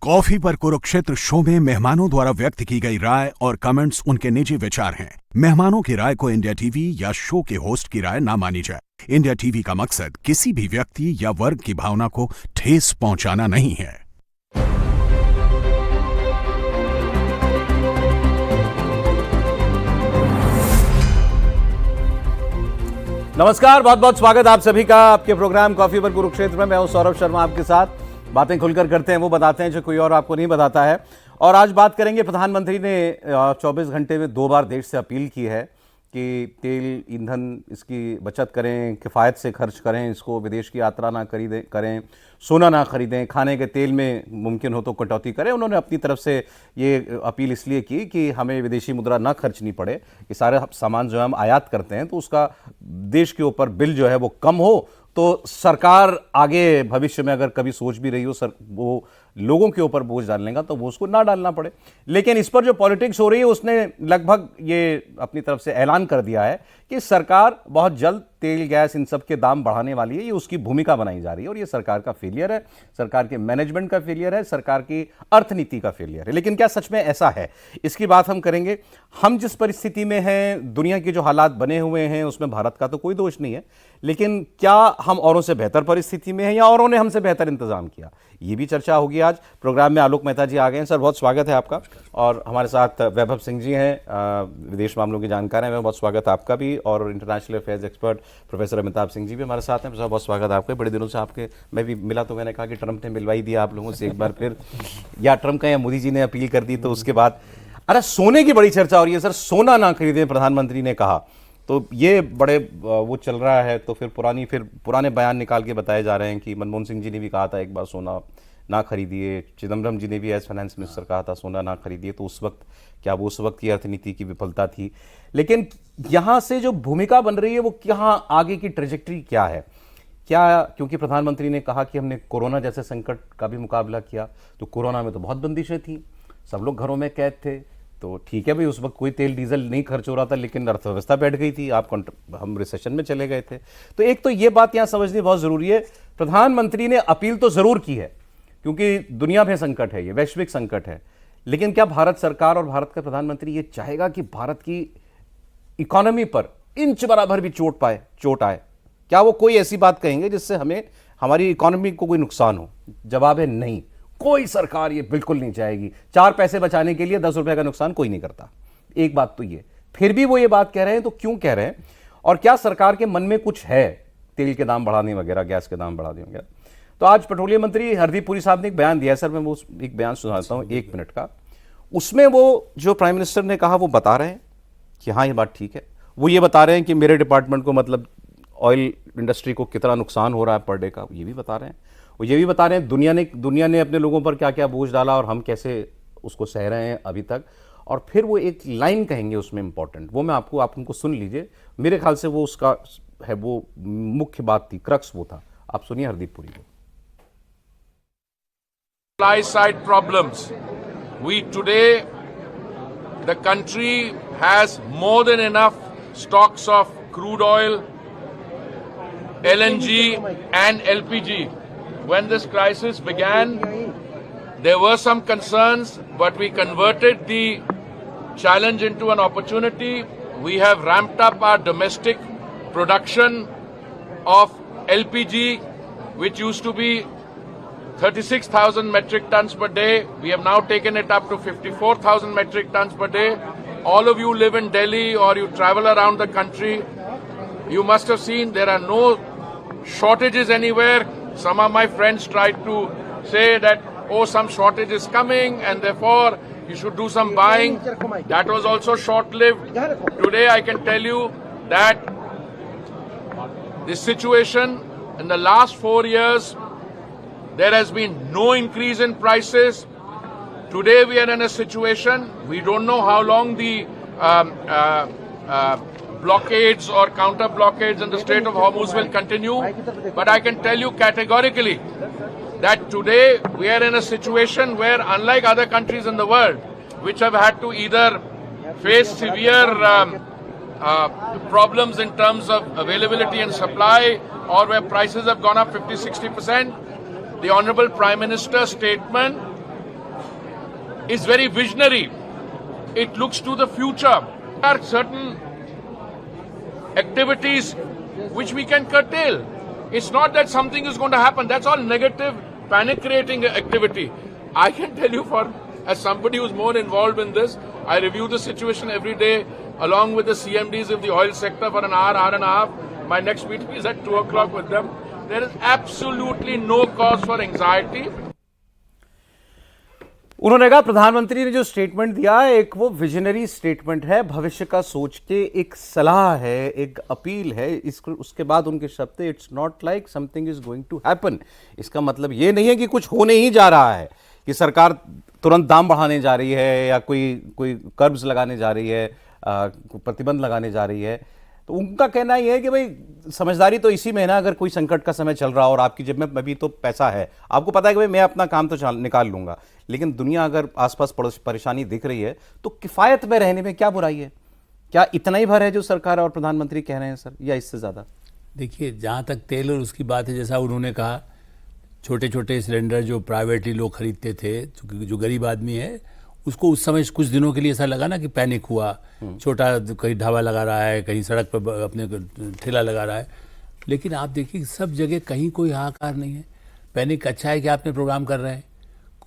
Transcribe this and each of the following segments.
Coffee पर Kurukshetra show में मेहमानों द्वारा व्यक्त की गई राय और कमेंट्स उनके निजी विचार हैं। मेहमानों की राय को इंडिया टीवी या शो के होस्ट की राय ना मानी जाए। इंडिया टीवी का मकसद किसी भी व्यक्ति या वर्ग की भावना को ठेस पहुंचाना नहीं है। नमस्कार, बहुत बहुत स्वागत आप सभी का आपके प्रोग्राम कॉफी पर कुरुक्षेत्र में। मैं हूं सौरभ शर्मा, आपके साथ बातें खुलकर करते हैं, वो बताते हैं जो कोई और आपको नहीं बताता है। और आज बात करेंगे, प्रधानमंत्री ने 24 घंटे में 2 बार देश से अपील की है कि तेल ईंधन इसकी बचत करें, किफ़ायत से खर्च करें, इसको विदेश की यात्रा ना करें, सोना ना खरीदें, खाने के तेल में मुमकिन हो तो कटौती करें। उन्होंने अपनी तरफ से ये अपील इसलिए की कि हमें विदेशी मुद्रा ना खर्चनी पड़े। ये सारे सामान जो हम आयात करते हैं तो उसका देश के ऊपर बिल जो है वो कम हो, तो सरकार आगे भविष्य में अगर कभी सोच भी रही हो वो लोगों के ऊपर बोझ डालने का, तो वो उसको ना डालना पड़े। लेकिन इस पर जो पॉलिटिक्स हो रही है, उसने लगभग ये अपनी तरफ से ऐलान कर दिया है कि सरकार बहुत जल्द तेल गैस इन सब के दाम बढ़ाने वाली है। ये उसकी भूमिका बनाई जा रही है और ये सरकार का फेलियर है, सरकार के मैनेजमेंट का फेलियर है, सरकार की अर्थनीति का फेलियर है। लेकिन क्या सच में ऐसा है, इसकी बात हम करेंगे। हम जिस परिस्थिति में हैं, दुनिया के जो हालात बने हुए हैं, उसमें भारत का तो कोई दोष नहीं है, लेकिन क्या हम औरों से बेहतर परिस्थिति में हैं या औरों ने हमसे बेहतर इंतजाम किया, ये भी चर्चा होगी आज। प्रोग्राम में आलोक मेहता जी आ गए हैं। सर, बहुत स्वागत है आपका। और हमारे साथ वैभव सिंह जी हैं, विदेश मामलों के जानकार हैं, बहुत स्वागत है आपका भी। और international affairs expert professor Amitabh Singh ji भी हमारे साथ हैं। बहुत स्वागत है आपका। बड़े दिनों से आपके मैं भी मिला तो मैंने कहा कि ट्रंप ने मिलवाई दिया आप लोगों से एक बार फिर, या ट्रंप का या मोदी जी ने अपील कर दी, तो उसके बाद अरे सोने की बड़ी चर्चा हो रही है। सर, सोना ना खरीदें, प्रधानमंत्री ने कहा, तो ये बड़े वो चल रहा है। तो फिर पुराने बयान निकाल के बताए जा रहे हैं कि मनमोहन सिंह जी ने भी कहा था एक बार सोना ना खरीदिए, चिदम्बरम जी ने भी एज फाइनेंस मिनिस्टर कहा था सोना ना खरीदिए। तो उस वक्त क्या वो उस वक्त की अर्थनीति की विफलता थी। लेकिन यहाँ से जो भूमिका बन रही है वो यहाँ आगे की ट्रेजेक्ट्री क्या है, क्या, क्योंकि प्रधानमंत्री ने कहा कि हमने कोरोना जैसे संकट का भी मुकाबला किया, तो कोरोना में तो बहुत बंदिशें थी, सब लोग घरों में कैद थे, तो ठीक है भाई, उस वक्त कोई तेल डीजल नहीं खर्च हो रहा था, लेकिन अर्थव्यवस्था बैठ गई थी, हम रिसेशन में चले गए थे। तो एक तो ये बात यहाँ समझनी बहुत जरूरी है। प्रधानमंत्री ने अपील तो जरूर की है क्योंकि दुनिया में संकट है, ये वैश्विक संकट है, लेकिन क्या भारत सरकार और भारत का प्रधानमंत्री ये चाहेगा कि भारत की इकोनॉमी पर इंच बराबर भी चोट आए? क्या वो कोई ऐसी बात कहेंगे जिससे हमें हमारी इकोनॉमी को कोई नुकसान हो? जवाब है नहीं, कोई सरकार ये बिल्कुल नहीं चाहेगी। 4 पैसे बचाने के लिए 10 रुपए का नुकसान कोई नहीं करता। एक बात तो ये, फिर भी वो ये बात कह रहे हैं, तो क्यों कह रहे हैं? और क्या सरकार के मन में कुछ है तेल के दाम बढ़ाने वगैरह, गैस के दाम बढ़ाने वगैरह? तो आज पेट्रोलियम मंत्री हरदीप पुरी साहब ने एक बयान दिया है। सर, मैं वो एक बयान सुनाता हूं 1 मिनट का। उसमें वो जो प्राइम मिनिस्टर ने कहा वो बता रहे हैं कि हाँ, ये बात ठीक है। वो ये बता रहे हैं कि मेरे डिपार्टमेंट को, मतलब ऑयल इंडस्ट्री को, कितना नुकसान हो रहा है पर डे का, ये भी बता रहे हैं। वो ये भी बता रहे हैं दुनिया ने अपने लोगों पर क्या क्या बोझ डाला और हम कैसे उसको सह रहे हैं अभी तक। और फिर वो एक लाइन कहेंगे उसमें इंपॉर्टेंट, वो मैं आप उनको सुन लीजिए। मेरे ख्याल से वो उसका है, वो मुख्य बात थी, क्रक्स वो था। आप सुनिए हरदीप पुरी को। Supply side problems. Today, the country has more than enough stocks of crude oil, LNG and LPG. When this crisis began, there were some concerns, but we converted the challenge into an opportunity. We have ramped up our domestic production of LPG, which used to be 36,000 metric tons per day. We have now taken it up to 54,000 metric tons per day. All of you live in Delhi or you travel around the country. You must have seen there are no shortages anywhere. Some of my friends tried to say that, oh, some shortage is coming and therefore you should do some buying. That was also short-lived. Today I can tell you that this situation in the last 4 years, there has been no increase in prices. Today we are in a situation, we don't know how long the blockades or counter blockades in the Strait of Hormuz will continue, but I can tell you categorically that today we are in a situation where, unlike other countries in the world which have had to either face severe problems in terms of availability and supply, or where prices have gone up 50-60%, the Honorable Prime Minister's statement is very visionary. It looks to the future. There are certain activities which we can curtail. It's not that something is going to happen. That's all negative, panic-creating activity. I can tell you, as somebody who's more involved in this, I review the situation every day along with the CMDs of the oil sector for an hour and a half. My next meeting is at 2 o'clock with them. There is absolutely no cause for anxiety. उन्होंने कहा प्रधानमंत्री ने जो statement दिया है एक वो visionary statement है, भविष्य का सोच के एक सलाह है, एक अपील है। इसको उसके बाद उनके शब्द it's not like something is going to happen. इसका मतलब ये नहीं है कि कुछ होने ही जा रहा है, कि सरकार तुरंत दाम बढ़ाने जा रही है या कोई कर्ब्स लगाने जा रही है, प्रतिबंध लगाने जा रही है। तो उनका कहना यह है कि भाई समझदारी तो इसी में है ना, अगर कोई संकट का समय चल रहा हो और आपकी जेब में अभी तो पैसा है, आपको पता है कि भाई मैं अपना काम तो निकाल लूंगा, लेकिन दुनिया अगर आसपास परेशानी दिख रही है तो किफायत में रहने में क्या बुराई है? क्या इतना ही भर है जो सरकार और प्रधानमंत्री कह रहे हैं सर, या इससे ज्यादा? देखिए, जहाँ तक तेल और उसकी बात है, जैसा उन्होंने कहा, छोटे छोटे सिलेंडर जो प्राइवेटली लोग खरीदते थे, जो गरीब आदमी है, उसको उस समय कुछ दिनों के लिए ऐसा लगा ना कि पैनिक हुआ, छोटा कहीं ढाबा लगा रहा है, कहीं सड़क पर अपने ठेला लगा रहा है। लेकिन आप देखिए सब जगह कहीं कोई हाहाकार नहीं है। पैनिक अच्छा है कि आपने प्रोग्राम कर रहे हैं।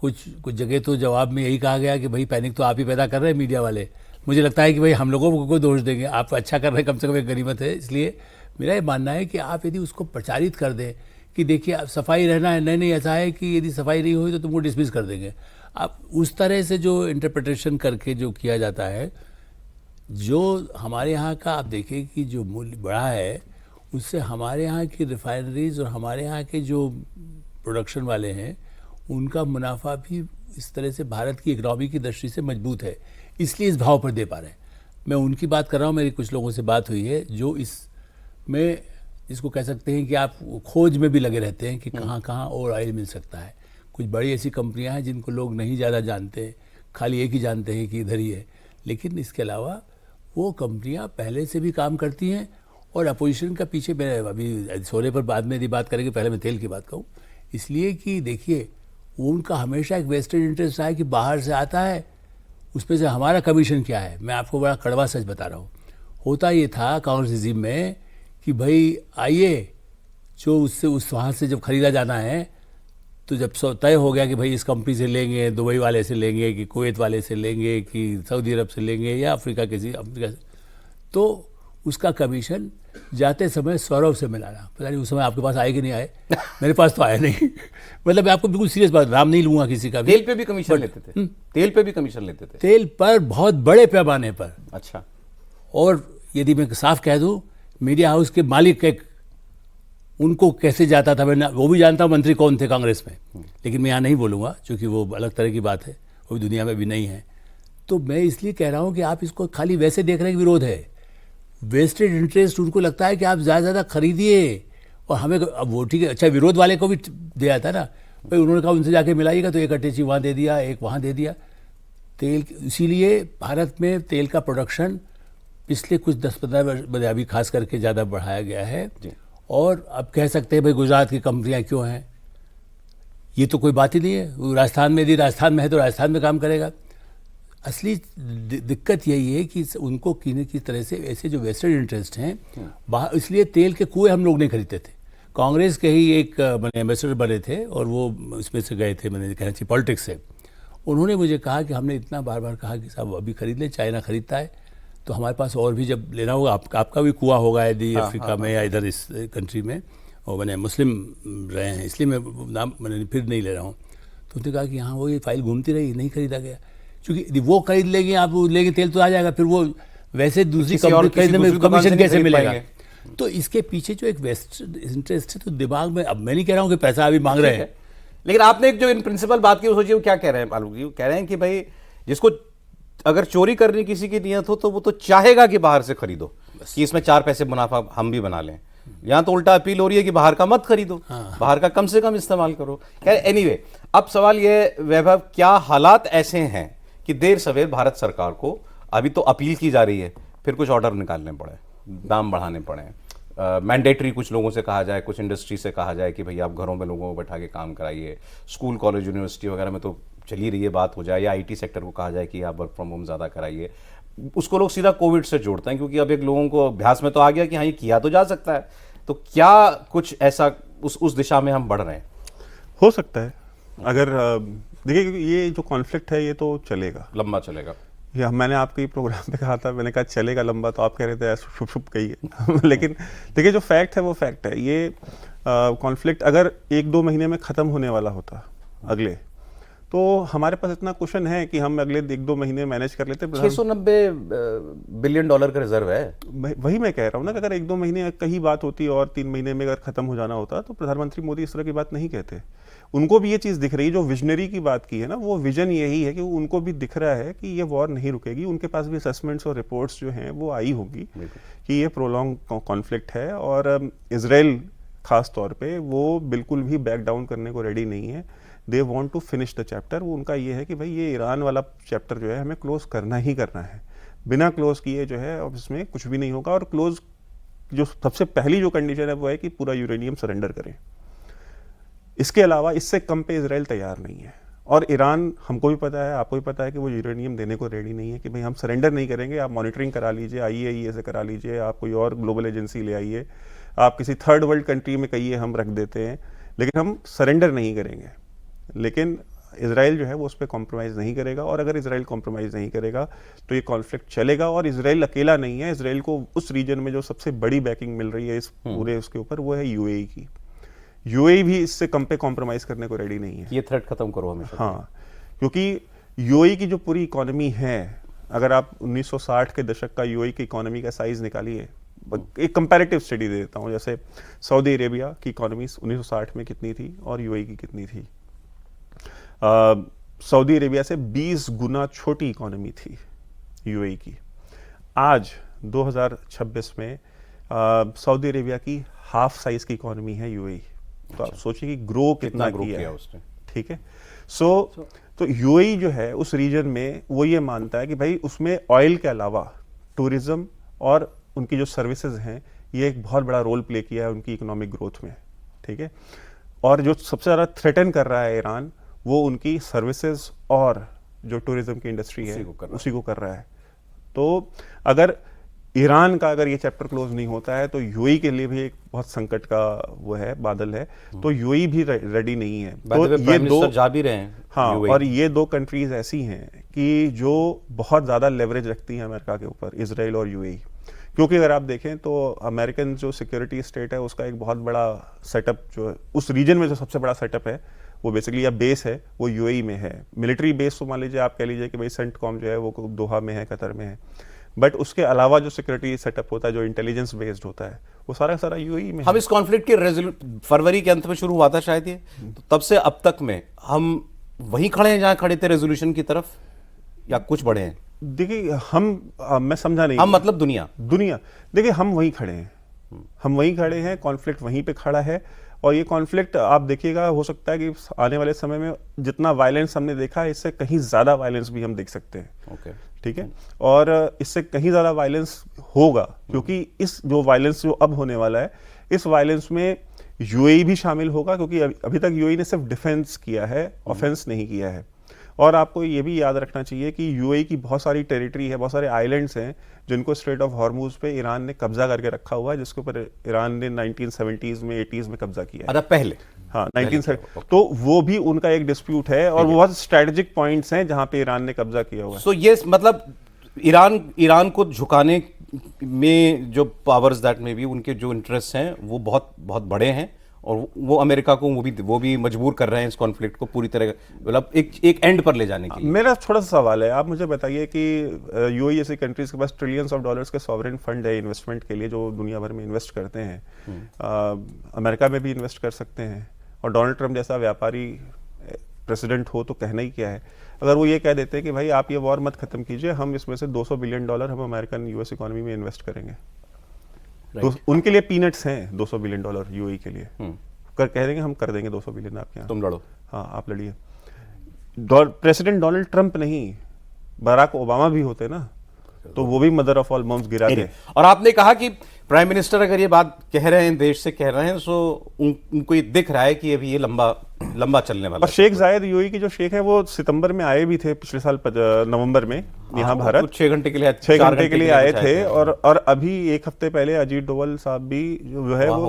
कुछ जगह तो जवाब में यही कहा गया कि भाई पैनिक तो आप ही पैदा कर रहे हैं मीडिया वाले। मुझे लगता है कि भाई हम लोगों को कोई दोष देंगे, आप अच्छा कर रहे हैं, कम से कम एक गनीमत है। इसलिए मेरा ये मानना है कि आप यदि उसको प्रचारित कर दें कि देखिए आप सफाई रहना है, नहीं ऐसा है कि यदि सफाई नहीं हुई तो तुमको डिसमिस कर देंगे, आप उस तरह से जो इंटरप्रिटेशन करके जो किया जाता है, जो हमारे यहाँ का आप देखिए कि जो मूल्य बढ़ा है, उससे हमारे यहाँ की रिफाइनरीज और हमारे यहाँ के जो प्रोडक्शन वाले हैं उनका मुनाफा भी इस तरह से भारत की इकनॉमी की दृष्टि से मजबूत है, इसलिए इस भाव पर दे पा रहे हैं। मैं उनकी बात कर रहा हूँ, मेरी कुछ लोगों से बात हुई है जो इसमें इसको कह सकते हैं कि आप खोज में भी लगे रहते हैं कि कहाँ कहाँ और ऑयल मिल सकता है। कुछ बड़ी ऐसी कंपनियां हैं जिनको लोग नहीं ज़्यादा जानते, खाली एक ही जानते हैं कि इधर ही है, लेकिन इसके अलावा वो कंपनियां पहले से भी काम करती हैं। और अपोजिशन का पीछे, मैं अभी सोने पर बाद में यदि बात करेंगे, पहले मैं तेल की बात कहूँ, इसलिए कि देखिए वो उनका हमेशा एक वेस्टेड इंटरेस्ट रहा है कि बाहर से आता है, उसमें से हमारा कमीशन क्या है। मैं आपको बड़ा कड़वा सच बता रहा हूँ, होता ये था कांग्रेस रिजीम में कि भाई आइए, जो उससे वहाँ से जब खरीदा जाना है तो जब तय हो गया कि भाई इस कंपनी से लेंगे, दुबई वाले से लेंगे कि कुवैत वाले से लेंगे कि सऊदी अरब से लेंगे या अफ्रीका अफ्रीका से, तो उसका कमीशन जाते समय सौरभ से मिलाना। पता नहीं उस समय आपके पास आए कि नहीं आए, मेरे पास तो आया नहीं। मतलब मैं आपको बिल्कुल सीरियस बात, नाम नहीं लूँगा किसी का भी। तेल पे भी कमीशन लेते थे? तेल पे भी कमीशन लेते थे? तेल पर बहुत बड़े पैमाने पर। अच्छा। और यदि मैं साफ कह दूँ, मीडिया हाउस के मालिक एक, उनको कैसे जाता था, मैं वो भी जानता हूँ मंत्री कौन थे कांग्रेस में, लेकिन मैं यहाँ नहीं बोलूँगा क्योंकि वो अलग तरह की बात है, वो दुनिया में भी नहीं है। तो मैं इसलिए कह रहा हूँ कि आप इसको खाली वैसे देख रहे हैं कि विरोध है, वेस्टेड इंटरेस्ट उनको लगता है कि आप ज़्यादा खरीदिए और हमें, अब वो ठीक है, अच्छा विरोध वाले को भी दिया था ना भाई, उन्होंने कहा उनसे जाके मिलाइएगा, तो एक अटैची वहाँ दे दिया, एक वहाँ दे दिया तेल। इसीलिए भारत में तेल का प्रोडक्शन पिछले कुछ 10-15 वर्ष अभी खास करके ज़्यादा बढ़ाया गया है। और अब कह सकते हैं भाई गुजरात की कंपनियां क्यों हैं, ये तो कोई बात ही नहीं है। राजस्थान में, यदि राजस्थान में है तो राजस्थान में काम करेगा। असली दिक्कत यही है कि उनको किसी तरह से ऐसे जो वेस्टेड इंटरेस्ट हैं, इसलिए तेल के कुएं हम लोग नहीं खरीदते थे। कांग्रेस के ही एक एम्बेसडर बने थे और वो उसमें से गए थे, मैंने कहना चाहिए पॉलिटिक्स से। उन्होंने मुझे कहा कि हमने इतना बार बार कहा कि साहब अभी खरीद लें, चाइना खरीदता है तो हमारे पास और भी जब लेना होगा, आपका भी कुआं होगा यदि अफ्रीका में या इधर इस कंट्री में, और मैंने मुस्लिम रहे हैं इसलिए मैं नाम मैंने फिर नहीं ले रहा हूँ। तो उन्होंने कहा कि हाँ वो ये फाइल घूमती रही, नहीं खरीदा गया, क्योंकि यदि वो खरीद लेंगे, आप लेंगे तेल तो आ जाएगा, फिर वो वैसे दूसरी कंपनी खरीदने में कमीशन कैसे मिलेगा। तो इसके पीछे जो एक वेस्टेड इंटरेस्ट है, तो दिमाग में, अब मैं नहीं कह रहा हूँ कि पैसा अभी मांग रहे हैं, लेकिन आपने एक जो इन प्रिंसिपल बात की, सोचिए वो क्या कह रहे हैं आलोक जी, कह रहे हैं कि भाई जिसको अगर चोरी करने किसी की नियत हो तो वो तो चाहेगा कि बाहर से खरीदो, कि इसमें 4 पैसे मुनाफा हम भी बना लें। यहाँ तो उल्टा अपील हो रही है कि बाहर का मत खरीदो, बाहर का कम से कम इस्तेमाल करो। एनीवे, अब सवाल ये वैभव, क्या हालात ऐसे हैं कि देर सवेर भारत सरकार को अभी तो अपील की जा रही है, फिर कुछ ऑर्डर निकालने पड़े, दाम बढ़ाने पड़े, मैंडेटरी कुछ लोगों से कहा जाए, कुछ इंडस्ट्री से कहा जाए कि भाई आप घरों में लोगों को बैठा के काम कराइए, स्कूल कॉलेज यूनिवर्सिटी वगैरह में तो चली रही है बात हो जाए, या आईटी सेक्टर को कहा जाए कि आप वर्क फ्रॉम होम ज़्यादा कराइए, उसको लोग सीधा कोविड से जोड़ते हैं, क्योंकि अब एक लोगों को अभ्यास में तो आ गया कि हाँ ये किया तो जा सकता है। तो क्या कुछ ऐसा उस दिशा में हम बढ़ रहे हैं? हो सकता है। अगर देखिए, क्योंकि ये जो कॉन्फ्लिक्ट है ये तो चलेगा, लंबा चलेगा। या मैंने आपके ही प्रोग्राम पे कहा था, मैंने कहा चलेगा लंबा, तो आप कह रहे थे शुभ शुभ कहिए लेकिन देखिए, जो फैक्ट है वो फैक्ट है। ये कॉन्फ्लिक्ट अगर 1-2 महीने में ख़त्म होने वाला होता अगले, तो हमारे पास इतना क्वेश्चन है कि हम अगले 1-2 महीने मैनेज कर लेते। 690 बिलियन डॉलर का रिजर्व है। वही मैं कह रहा हूँ ना कि अगर 1-2 महीने कहीं बात होती और 3 महीने में अगर खत्म हो जाना होता, तो प्रधानमंत्री मोदी इस तरह की बात नहीं कहते। उनको भी ये चीज़ दिख रही है, जो विजनरी की बात की है ना, वो विजन यही है कि उनको भी दिख रहा है कि ये वॉर नहीं रुकेगी। उनके पास भी असेसमेंट्स और रिपोर्ट्स जो हैं वो आई होगी कि ये प्रोलॉन्ग कॉन्फ्लिक्ट है, और इजराइल खास तौर पे वो बिल्कुल भी बैक डाउन करने को रेडी नहीं है। They want to finish the chapter. वो उनका ये है कि भाई ये ईरान वाला चैप्टर जो है हमें क्लोज करना ही करना है, बिना क्लोज किए जो है अब इसमें कुछ भी नहीं होगा। और क्लोज जो सबसे पहली जो कंडीशन है वो है कि पूरा यूरेनियम सरेंडर करें। इसके अलावा इससे कम पे इजराइल तैयार नहीं है, और ईरान, हमको भी पता है, आपको भी पता है कि वो यूरेनियम देने को रेडी नहीं है कि भाई हम सरेंडर नहीं करेंगे, आप मॉनिटरिंग करा लीजिए, IAEA से करा लीजिए, आप कोई और ग्लोबल एजेंसी ले आइए, आप किसी थर्ड वर्ल्ड कंट्री में कहिए हम रख देते हैं, लेकिन हम सरेंडर नहीं करेंगे। लेकिन इजराइल जो है वो उस पर कॉम्प्रोमाइज़ नहीं करेगा, और अगर इजराइल कॉम्प्रोमाइज़ नहीं करेगा तो ये कॉन्फ्लिक्ट चलेगा। और इजराइल अकेला नहीं है, इजराइल को उस रीजन में जो सबसे बड़ी बैकिंग मिल रही है इस पूरे उसके ऊपर, वो है UAE की। UAE भी इससे कम पे कॉम्प्रोमाइज़ करने को रेडी नहीं है। ये थ्रेट खत्म करो हमेशा। हाँ, क्योंकि UAE की जो पूरी इकोनॉमी है, अगर आप 1960 के दशक का UAE की इकोनॉमी का साइज निकालिए, एक कंपैरेटिव स्टडी दे देता हूँ, जैसे सऊदी अरेबिया की इकोनॉमी 1960 में कितनी थी और UAE की कितनी थी। सऊदी अरेबिया से 20 गुना छोटी इकोनॉमी थी UAE की। आज 2026 में सऊदी अरेबिया की हाफ साइज की इकोनॉमी है UAE। तो आप सोचिए कि ग्रो कितना किया है उसने। ठीक है। तो UAE जो है उस रीजन में वो ये मानता है कि भाई उसमें ऑयल के अलावा टूरिज्म और उनकी जो सर्विसेज हैं ये एक बहुत बड़ा रोल प्ले किया है उनकी इकोनॉमिक ग्रोथ में। ठीक है। और जो सबसे ज़्यादा थ्रेटन कर रहा है ईरान, वो उनकी सर्विसेज और जो टूरिज्म की इंडस्ट्री है उसी को कर रहा है। तो अगर ईरान का अगर ये चैप्टर क्लोज नहीं होता है तो UAE के लिए भी एक बहुत संकट का वो है, बादल है। तो UAE भी रेडी नहीं है। तो ये दो जा भी रहे हैं। हाँ, और ये दो कंट्रीज ऐसी हैं कि जो बहुत ज़्यादा लेवरेज रखती हैं अमेरिका के ऊपर, इजराइल और UAE। क्योंकि अगर आप देखें तो अमेरिकन जो सिक्योरिटी स्टेट है उसका एक बहुत बड़ा सेटअप जो उस रीजन में जो सबसे बड़ा सेटअप है वो बेसिकली या बेस है वो UAE में है। मिलिट्री बेस तो मान लीजिए आप कह लीजिए कि भाई सेंटकॉम जो है वो दोहा में है, कतर में है, बट उसके अलावा जो सिक्योरिटी सेटअप होता है, जो इंटेलिजेंस बेस्ड होता है, वो सारा UAE में। हम इस कॉन्फ्लिक्ट के फरवरी के अंत में शुरू हुआ था शायद ये, तो तब से अब तक में हम वहीं खड़े हैं जहां खड़े थे रेजोल्यूशन की तरफ, या कुछ बढ़े हैं? देखिए मैं समझा नहीं। हम मतलब दुनिया देखिए हम वहीं खड़े हैं, हम वहीं खड़े हैं, कॉन्फ्लिक्ट वहीं पे खड़ा है। और ये कॉन्फ्लिक्ट आप देखिएगा, हो सकता है कि आने वाले समय में जितना वायलेंस हमने देखा है इससे कहीं ज़्यादा वायलेंस भी हम देख सकते हैं। ओके, ठीक है। और इससे कहीं ज़्यादा वायलेंस होगा, क्योंकि इस जो वायलेंस जो अब होने वाला है, इस वायलेंस में UAE भी शामिल होगा, क्योंकि अभी तक UAE ने सिर्फ डिफेंस किया है, ऑफेंस नहीं किया है। और आपको ये भी याद रखना चाहिए कि UAE की बहुत सारी टेरिटरी है, बहुत सारे आइलैंड्स हैं जिनको स्ट्रेट ऑफ हॉर्मूज पे ईरान ने कब्जा करके रखा हुआ है, जिसके ऊपर ईरान ने 1970s में 80s में कब्जा किया है। अरे पहले, हाँ 1970। तो वो भी उनका एक डिस्प्यूट है, और वो बहुत स्ट्रेटेजिक पॉइंट्स हैं जहां पे ईरान ने कब्जा किया हुआ है। सो ये मतलब ईरान को झुकाने में जो पावर्स दैट में भी उनके जो इंटरेस्ट हैं वो बहुत बहुत बड़े हैं, और वो अमेरिका को वो भी मजबूर कर रहे हैं इस कॉन्फ्लिक्ट को पूरी तरह मतलब एक एंड पर ले जाने के लिए। मेरा थोड़ा सा सवाल है, आप मुझे बताइए कि UAE ऐसी कंट्रीज के पास ट्रिलियंस ऑफ डॉलर्स के सॉवरेन फंड है इन्वेस्टमेंट के लिए, जो दुनिया भर में इन्वेस्ट करते हैं। अमेरिका में भी इन्वेस्ट कर सकते हैं, और डोनाल्ड ट्रंप जैसा व्यापारी प्रेसिडेंट हो तो कहना ही क्या है। अगर वो ये कह देते हैं कि भाई आप ये वॉर मत खत्म कीजिए, हम इसमें से $200 बिलियन हम अमेरिकन US इकोनॉमी में इन्वेस्ट करेंगे, तो उनके लिए पीनट्स हैं $200 बिलियन UAE के लिए। कह देंगे हम कर देंगे 200 बिलियन आपके यहाँ, तुम लड़ो। हाँ आप लड़िए। प्रेसिडेंट डोनाल्ड ट्रंप नहीं, बराक ओबामा भी होते ना, तो वो भी मदर ऑफ ऑल मॉम्स गिरा दे। और आपने कहा कि प्राइम मिनिस्टर अगर ये बात कह रहे हैं, देश से कह रहे हैं, तो उनको ये दिख रहा है कि अभी ये लंबा चलने वाला और शेख जायद यूएई के जो शेख है वो सितंबर में आए भी थे, पिछले साल नवंबर में यहाँ भारत 6 घंटे के लिए 6 घंटे के लिए आए थे। और अभी एक हफ्ते पहले अजीत डोवल साहब भी जो है वो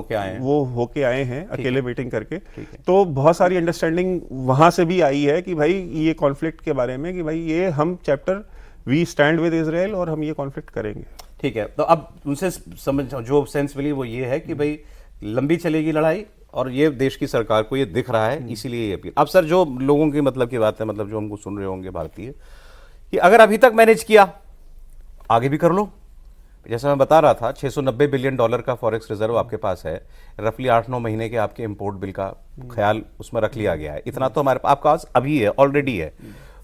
होके आए हैं अकेले मीटिंग करके। तो बहुत सारी अंडरस्टैंडिंग वहां से भी आई है कि भाई ये कॉन्फ्लिक्ट के बारे में कि भाई ये हम chapter we stand with Israel और हम ये कॉन्फ्लिक्ट करेंगे। ठीक है, तो अब उनसे समझ जो सेंस मिली वो ये है कि भाई लंबी चलेगी लड़ाई और ये देश की सरकार को ये दिख रहा है, इसीलिए ये अपील। अब सर जो लोगों की मतलब की बात है, मतलब जो हमको सुन रहे होंगे भारतीय, कि अगर अभी तक मैनेज किया आगे भी कर लो। जैसा मैं बता रहा था, $690 बिलियन का फॉरेक्स रिजर्व आपके पास है, रफली 8-9 महीने के आपके इंपोर्ट बिल का ख्याल उसमें रख लिया गया है। इतना तो हमारे आपके पास अभी है, ऑलरेडी है।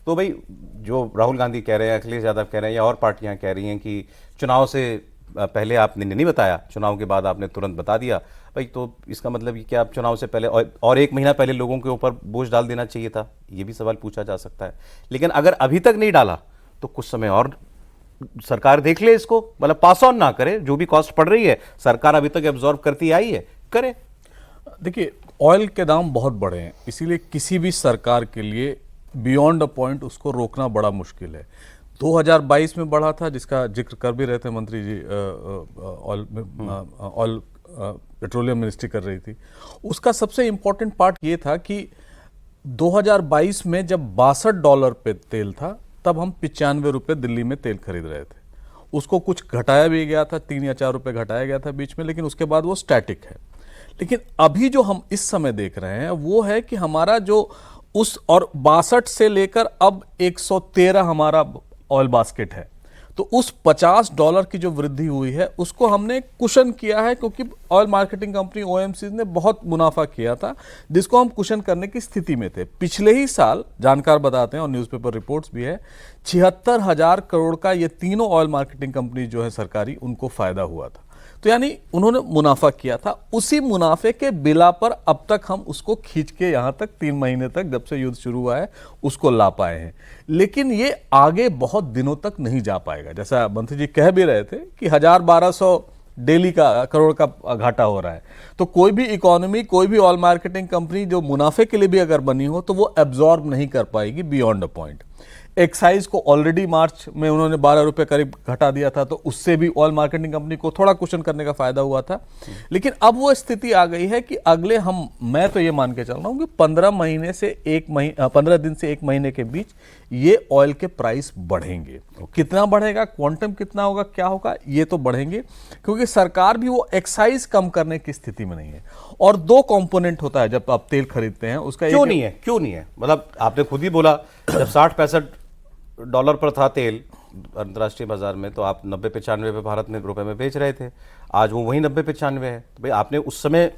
तो भाई जो राहुल गांधी कह रहे हैं, अखिलेश यादव कह रहे हैं या और पार्टियां कह रही हैं कि चुनाव से पहले आपने नहीं बताया, चुनाव के बाद आपने तुरंत बता दिया, भाई तो इसका मतलब ये कि आप चुनाव से पहले और 1 महीना पहले लोगों के ऊपर बोझ डाल देना चाहिए था, ये भी सवाल पूछा जा सकता है। लेकिन अगर अभी तक नहीं डाला तो कुछ समय और सरकार देख ले इसको, मतलब पास ऑन ना करे, जो भी कॉस्ट पड़ रही है सरकार अभी तक एब्जॉर्ब करती आई है, करे। देखिए ऑयल के दाम बहुत बढ़े हैं, इसीलिए किसी भी सरकार के लिए बियॉन्ड अ पॉइंट उसको रोकना बड़ा मुश्किल है। 2022 में बढ़ा था, जिसका जिक्र कर भी रहे थे मंत्री जी, ऑयल पेट्रोलियम मिनिस्ट्री कर रही थी। उसका सबसे इंपॉर्टेंट पार्ट ये था कि 2022 में जब $62 पे तेल था, तब हम 95 रुपये दिल्ली में तेल खरीद रहे थे। उसको कुछ घटाया भी गया था, 3 या 4 रुपये घटाया गया था बीच में, लेकिन उसके बाद वो स्टैटिक है। लेकिन अभी जो हम इस समय देख रहे हैं वो है कि हमारा जो उस और 62 से लेकर अब 113 हमारा ऑयल बास्केट है, तो उस $50 की जो वृद्धि हुई है उसको हमने कुशन किया है, क्योंकि ऑयल मार्केटिंग कंपनी ओएमसी ने बहुत मुनाफा किया था, जिसको हम कुशन करने की स्थिति में थे। पिछले ही साल जानकार बताते हैं और न्यूज़पेपर रिपोर्ट्स भी है, 76,000 करोड़ का ये तीनों ऑयल मार्केटिंग कंपनी जो है सरकारी, उनको फायदा हुआ था। तो यानी उन्होंने मुनाफा किया था, उसी मुनाफे के बिला पर अब तक हम उसको खींच के यहाँ तक 3 महीने तक, जब से युद्ध शुरू हुआ है, उसको ला पाए हैं। लेकिन ये आगे बहुत दिनों तक नहीं जा पाएगा। जैसा मंत्री जी कह भी रहे थे कि 1,000-1,200 डेली का करोड़ का घाटा हो रहा है, तो कोई भी इकोनॉमी, कोई भी ऑयल मार्केटिंग कंपनी जो मुनाफे के लिए भी अगर बनी हो तो वो एब्जॉर्ब नहीं कर पाएगी बियॉन्ड अ पॉइंट। एक्साइज को ऑलरेडी मार्च में उन्होंने 12 रुपये करीब घटा दिया था, तो उससे भी ऑयल मार्केटिंग कंपनी को थोड़ा कुशन करने का फायदा हुआ था। लेकिन अब वो स्थिति आ गई है कि अगले मैं तो ये मान के चल रहा हूँ कि 15 दिन से 1 महीने के बीच ये ऑयल के प्राइस बढ़ेंगे। कितना बढ़ेगा, क्वांटम कितना होगा, क्या होगा, ये तो बढ़ेंगे, क्योंकि सरकार भी वो एक्साइज कम करने की स्थिति में नहीं है। और 2 कंपोनेंट होता है जब आप तेल खरीदते हैं, उसका क्यों नहीं है? मतलब आपने खुद ही बोला, जब $60-65 पर था तेल अंतर्राष्ट्रीय बाजार में, तो आप 90-95 पे भारत में रुपए में बेच रहे थे। आज वो वही 90-95 है। तो भाई आपने उस समय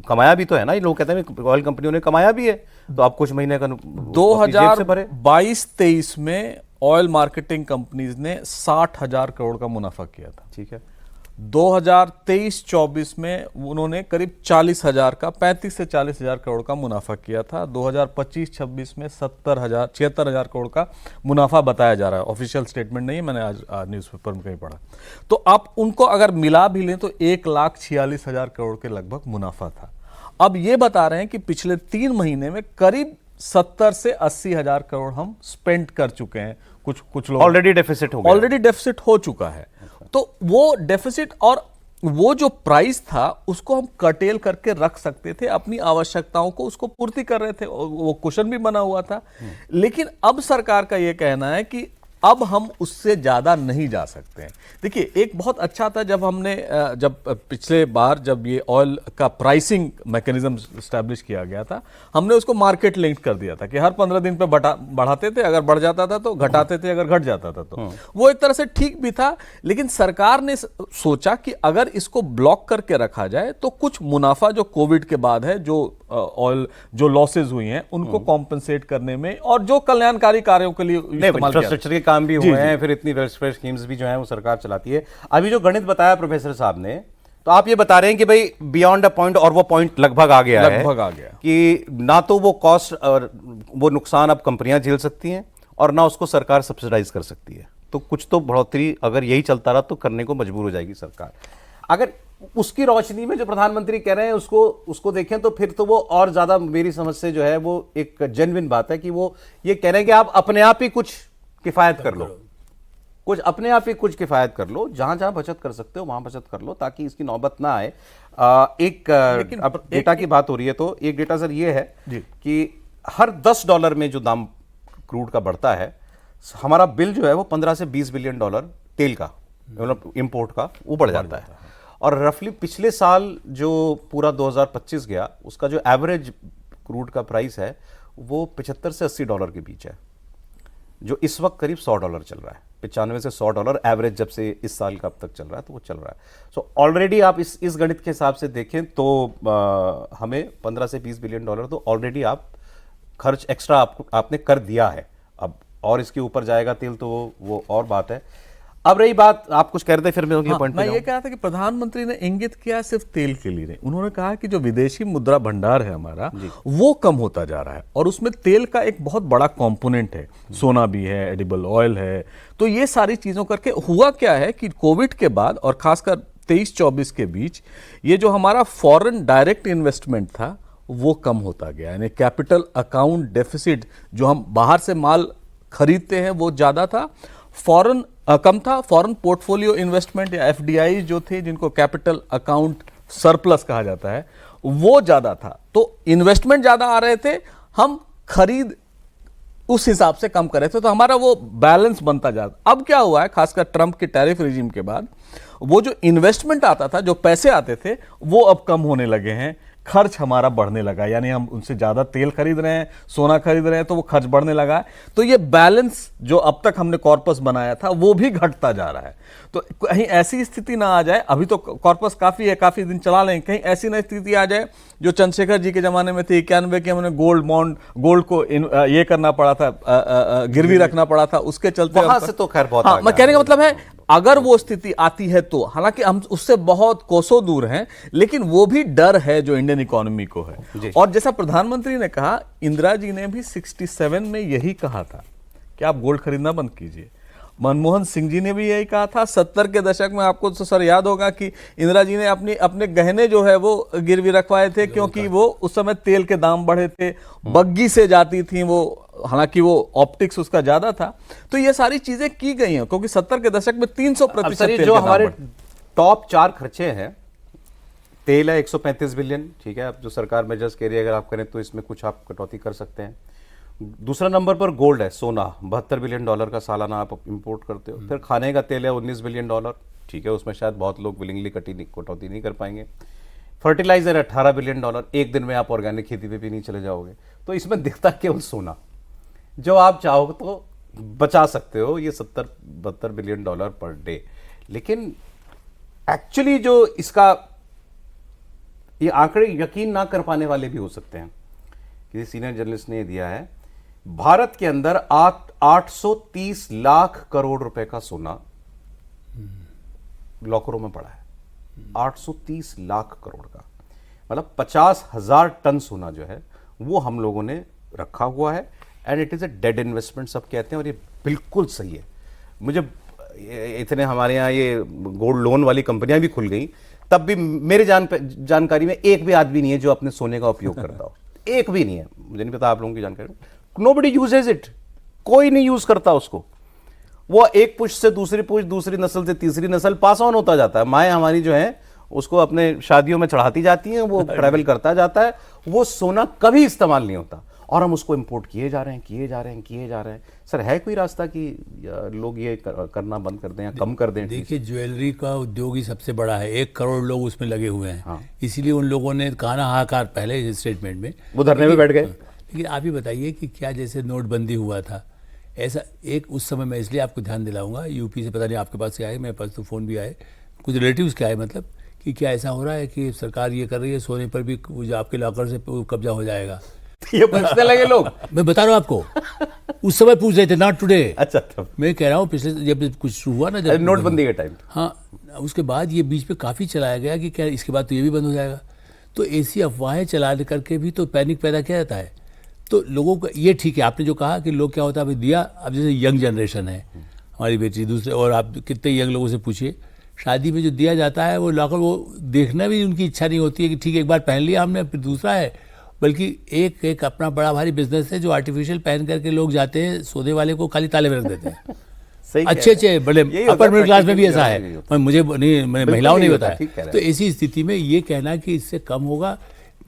कमाया भी तो है ना, ये लोग कहते हैं ऑयल कंपनियों ने कमाया भी है, तो आप कुछ महीने का 2022-23 में ऑयल मार्केटिंग कंपनीज ने 60,000 करोड़ का मुनाफा किया था। ठीक है, 2023-24 में उन्होंने करीब 40,000 का, 35 से 40,000 करोड़ का मुनाफा किया था। 2025-26 में 76,000 करोड़ का मुनाफा बताया जा रहा है। ऑफिशियल स्टेटमेंट नहीं है, मैंने आज न्यूज़पेपर में कहीं पढ़ा। तो आप उनको अगर मिला भी लें तो 1,46,000 करोड़ के लगभग मुनाफा था। अब ये बता रहे हैं कि पिछले 3 महीने में करीब 70 से 80,000 करोड़ हम स्पेंड कर चुके हैं। कुछ लोग ऑलरेडी डेफिसिट हो चुका है। तो वो डेफिसिट और वो जो प्राइस था उसको हम कर्टेल करके रख सकते थे, अपनी आवश्यकताओं को उसको पूर्ति कर रहे थे, वो कुशन भी बना हुआ था। लेकिन अब सरकार का ये कहना है कि अब हम उससे ज्यादा नहीं जा सकते हैं। देखिए, एक बहुत अच्छा था जब पिछले बार जब ये ऑयल का प्राइसिंग मैकेनिज्म स्टैब्लिश किया गया था, हमने उसको मार्केट लिंक कर दिया था कि हर 15 दिन पे बढ़ाते थे, अगर बढ़ जाता था तो घटाते थे, अगर घट जाता था तो वो एक तरह से ठीक भी था। लेकिन सरकार ने सोचा कि अगर इसको ब्लॉक करके रखा जाए तो कुछ मुनाफा जो कोविड के बाद है, जो ऑयल जो लॉसेज हुई हैं, उनको कॉम्पेंसेट करने में और जो कल्याणकारी कार्यों के लिए इंफ्रास्ट्रक्चर के काम भी हुए हैं, फिर इतनी वेलफेयर स्कीम्स भी जो हैं वो सरकार चलाती है। अभी जो गणित बताया प्रोफेसर साहब ने, तो आप ये बता रहे हैं कि भाई बियॉन्ड अ पॉइंट, और वो पॉइंट लगभग आ गया कि ना तो वो कॉस्ट और वो नुकसान अब कंपनियां झेल सकती हैं और ना उसको सरकार सब्सिडाइज कर सकती है। तो कुछ तो बढ़ोतरी अगर यही चलता रहा तो करने को मजबूर हो जाएगी सरकार। अगर उसकी रोशनी में जो प्रधानमंत्री कह रहे हैं उसको देखें तो फिर तो वो और ज्यादा मेरी समझ से जो है वो एक जेन्युइन बात है कि वो ये कह रहे हैं कि आप अपने आप ही कुछ किफायत कर लो, कुछ अपने आप ही कुछ किफायत कर लो, जहां जहां बचत कर सकते हो वहां बचत कर लो ताकि इसकी नौबत ना आए। अब डेटा की बात हो रही है तो एक डेटा सर ये है कि हर $10 में जो दाम क्रूड का बढ़ता है, हमारा बिल जो है वो 15 से 20 बिलियन डॉलर तेल का मतलब इंपोर्ट का वो बढ़ जाता है। और रफली पिछले साल जो पूरा 2025 गया उसका जो एवरेज क्रूड का प्राइस है वो 75 से $80 के बीच है, जो इस वक्त करीब $100 चल रहा है। 95 से $100 एवरेज जब से इस साल का अब तक चल रहा है तो वो चल रहा है। सो ऑलरेडी आप इस गणित के हिसाब से देखें तो हमें 15 से 20 बिलियन डॉलर तो ऑलरेडी आप खर्च एक्स्ट्रा आपने कर दिया है। अब और इसके ऊपर जाएगा तेल तो वो और बात है। अब रही बात, आप कुछ कह रहे थे फिर मैं पॉइंट मैं ये कह रहा था कि प्रधानमंत्री ने इंगित किया सिर्फ तेल के लिए नहीं, उन्होंने कहा कि जो विदेशी मुद्रा भंडार है हमारा वो कम होता जा रहा है और उसमें तेल का एक बहुत बड़ा कंपोनेंट है, सोना भी है, एडिबल ऑयल है। तो ये सारी चीजों करके हुआ क्या है कि कोविड के बाद और खासकर 23-24 के बीच ये जो हमारा फॉरेन डायरेक्ट इन्वेस्टमेंट था वो कम होता गया, यानी कैपिटल अकाउंट डेफिसिट जो हम बाहर से माल खरीदते हैं वो ज्यादा था, फॉरेन कम था। फॉरेन पोर्टफोलियो इन्वेस्टमेंट या एफडीआई जो थे जिनको कैपिटल अकाउंट सरप्लस कहा जाता है वो ज्यादा था। तो इन्वेस्टमेंट ज्यादा आ रहे थे, हम खरीद उस हिसाब से कम कर रहे थे, तो हमारा वो बैलेंस बनता जाता। अब क्या हुआ है, खासकर ट्रंप के टैरिफ रिजीम के बाद वो जो इन्वेस्टमेंट आता था, जो पैसे आते थे वो अब कम होने लगे हैं, खर्च हमारा बढ़ने लगा, यानी हम उनसे ज्यादा तेल खरीद रहे हैं, सोना खरीद रहे हैं तो वो खर्च बढ़ने लगा है। तो ये बैलेंस जो अब तक हमने कॉर्पस बनाया था वो भी घटता जा रहा है। तो कहीं ऐसी स्थिति ना आ जाए, अभी तो कॉर्पस काफी है, काफी दिन चला लेंगे, कहीं ऐसी ना स्थिति आ जाए जो चंद्रशेखर जी के जमाने में थी 91 के, हमने गोल्ड को ये करना पड़ा था, गिरवी रखना पड़ा था, उसके चलते वहां से तो खैर बहुत हाँ, मैं कहने का मतलब है अगर वो स्थिति आती है तो, हालांकि हम उससे बहुत कोसों दूर हैं, लेकिन वो भी डर है जो इंडियन इकोनॉमी को है। और जैसा प्रधानमंत्री ने कहा, इंदिरा जी ने भी 67 में यही कहा था कि आप गोल्ड खरीदना बंद कीजिए। मनमोहन सिंह जी ने भी यही कहा था। 70 के दशक में आपको तो सर याद होगा कि इंदिरा जी ने अपने गहने जो है वो गिरवी रखवाए थे, क्योंकि वो उस समय तेल के दाम बढ़े थे, बग्गी से जाती थी वो, हालांकि वो ऑप्टिक्स उसका ज्यादा था। तो ये सारी चीजें की गई हैं क्योंकि 70 के दशक में 300% जो हमारे टॉप 4 खर्चे हैं, तेल है 135 बिलियन, ठीक है। अब जो सरकार मेजर्स कह रही है अगर आप करें तो इसमें कुछ आप कटौती कर सकते हैं। दूसरा नंबर पर गोल्ड है, सोना, $72 बिलियन का सालाना आप इंपोर्ट करते हो। फिर खाने का तेल है $19 बिलियन, ठीक है, उसमें शायद बहुत लोग विलिंगली कटौती नहीं कर पाएंगे। फर्टिलाइजर है $18 बिलियन, एक दिन में आप ऑर्गेनिक खेती पे भी नहीं चले जाओगे। तो इसमें दिखता केवल सोना, जो आप चाहो तो बचा सकते हो, ये $72 बिलियन पर डे। लेकिन एक्चुअली जो इसका ये आंकड़े यकीन ना कर पाने वाले भी हो सकते हैं। किसी सीनियर जर्नलिस्ट ने दिया है, भारत के अंदर 830 लाख करोड़ रुपए का सोना लॉकरों में पड़ा है। 830 लाख करोड़ का मतलब 50,000 टन सोना जो है वो हम लोगों ने रखा हुआ है। And it is a dead investment सब कहते हैं, और ये बिल्कुल सही है। मुझे इतने हमारे यहाँ ये गोल्ड लोन वाली कंपनियां भी खुल गई, तब भी मेरे जानकारी में एक भी आदमी नहीं है जो अपने सोने का उपयोग करता हो, एक भी नहीं है। मुझे नहीं पता आप लोगों की जानकारी, नोबडी यूजेज इट, कोई नहीं यूज करता उसको। वो एक पुष्ट से दूसरी पुष्ट, दूसरी नस्ल से तीसरी नस्ल पास ऑन होता जाता है। माएँ हमारी जो है उसको अपने शादियों में चढ़ाती जाती हैं, वो ट्रैवल करता जाता है, वो सोना कभी इस्तेमाल नहीं होता, और हम उसको इंपोर्ट किए जा रहे हैं। सर है कोई रास्ता कि लोग ये करना बंद कर दें या कम कर दें? देखिए, ज्वेलरी का उद्योग ही सबसे बड़ा है, 1 करोड़ लोग उसमें लगे हुए हैं। हाँ। इसीलिए उन लोगों ने कहा ना हाहाकार पहले स्टेटमेंट में, वो धरने में बैठ गए। लेकिन आप ही बताइए कि क्या जैसे नोटबंदी हुआ था, ऐसा एक उस समय मैं इसलिए आपको ध्यान दिलाऊंगा, यूपी से पता नहीं आपके पास से आए, मेरे पास तो फ़ोन भी आए, कुछ रिलेटिव्स के आए, मतलब कि क्या ऐसा हो रहा है कि सरकार ये कर रही है, सोने पर भी आपके लॉकर से कब्जा हो जाएगा। ये पूछने लगे लोग। मैं बता रहा हूँ आपको, उस समय पूछ रहे थे, नॉट टुडे। अच्छा, मैं कह रहा हूँ पिछले जब कुछ हुआ ना, जब नोटबंदी के टाइम, हाँ, उसके बाद ये बीच पे काफ़ी चलाया गया कि क्या इसके बाद तो ये भी बंद हो जाएगा। तो ऐसी अफवाहें चला करके भी तो पैनिक पैदा किया जाता है। तो लोगों को ये ठीक है, आपने जो कहा कि लोग क्या होता है, अभी दिया, अब जैसे यंग जनरेशन है, हमारी बेटी दूसरे, और आप कितने यंग लोगों से पूछिए, शादी में जो दिया जाता है वो लाकर वो देखना भी उनकी इच्छा नहीं होती है कि ठीक है एक बार पहन लिया हमने फिर दूसरा है, बल्कि एक एक अपना बड़ा भारी बिजनेस है जो आर्टिफिशियल पहन करके लोग जाते हैं, सोने वाले को खाली ताले में रख देते हैं। सही कह अच्छे रहे हैं। बड़े यही होता अपर है, मिडिल क्लास में भी practically ऐसा यही है, होता है। मुझे नहीं, मैंने महिलाओं ने नहीं नहीं होता, बताया। ठीक कह रहे तो हैं। ऐसी स्थिति में ये कहना कि इससे कम होगा,